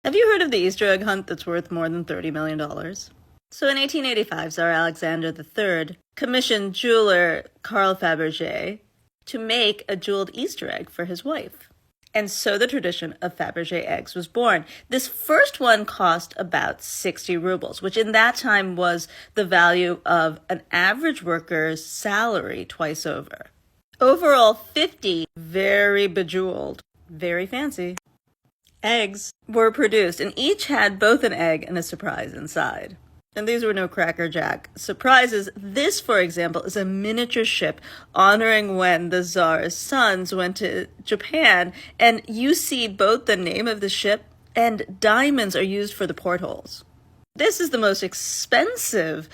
Have you heard of the Easter egg hunt that's worth more than $30 million? So in 1885, Tsar Alexander III commissioned jeweler Carl Fabergé to make a jeweled Easter egg for his wife. And so the tradition of Fabergé eggs was born. This first one cost about 60 rubles, which in that time was the value of an average worker's salary twice over. Overall, 50 very bejeweled, very fancy eggs were produced, and each had both an egg and a surprise inside. And these were no Cracker Jack surprises. This, for example, is a miniature ship honoring when the Tsar's sons went to Japan, and you see both the name of the ship and diamonds are used for the portholes. This is the most expensive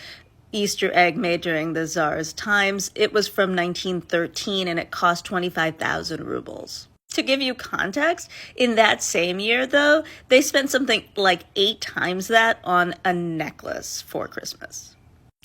Easter egg made during the Tsar's times. It was from 1913 and it cost 25,000 rubles. To give you context, in that same year, though, they spent something like 8 times that on a necklace for Christmas.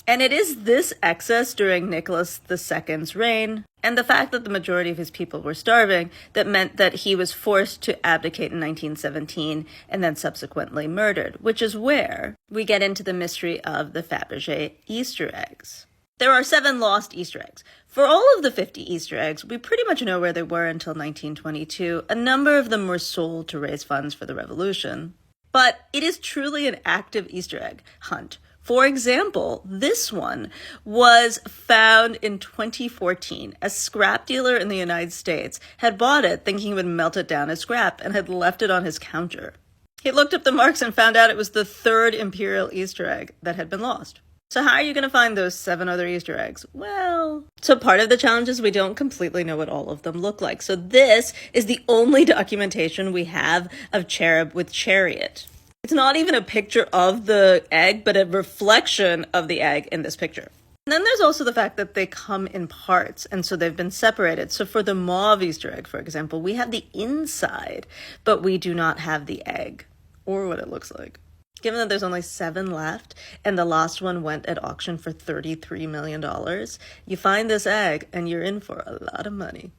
And it is this excess during Nicholas II's reign, and the fact that the majority of his people were starving, that meant that he was forced to abdicate in 1917 and then subsequently murdered, which is where we get into the mystery of the Fabergé Easter eggs. There are 7 lost Easter eggs. For all of the 50 Easter eggs, we pretty much know where they were until 1922. A number of them were sold to raise funds for the revolution. But it is truly an active Easter egg hunt. For example, this one was found in 2014. A scrap dealer in the United States had bought it thinking he would melt it down as scrap and had left it on his counter. He looked up the marks and found out it was the 3rd imperial Easter egg that had been lost. So how are you going to find those 7 other Easter eggs? Well, so part of the challenge is we don't completely know what all of them look like. So this is the only documentation we have of cherub with chariot. It's not even a picture of the egg, but a reflection of the egg in this picture. And then there's also the fact that they come in parts, and so they've been separated. So for the mauve Easter egg, for example, we have the inside, but we do not have the egg or what it looks like. Given that there's only 7 left, and the last one went at auction for $33 million, you find this egg, and you're in for a lot of money.